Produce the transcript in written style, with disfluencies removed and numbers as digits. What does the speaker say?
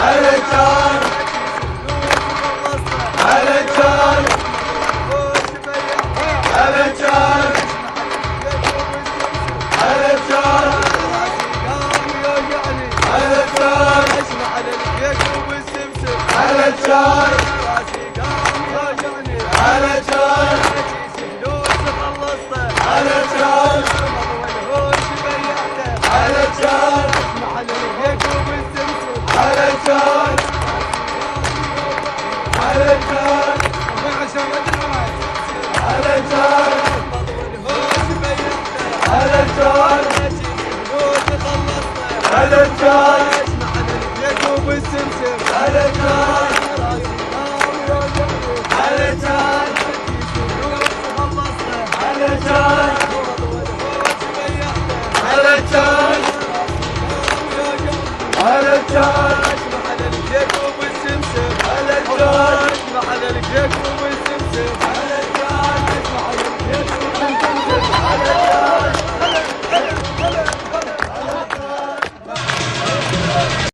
على الجار على الجار على الجار على الجار على الجار على الجار على الجار على الجار على الجار على الجار على الجار على الجار على الجار على الجار على الجار على الجار على الجار على الجار على الجار على الجيك وبالسمسم على الجار على الجيك وبالسمسم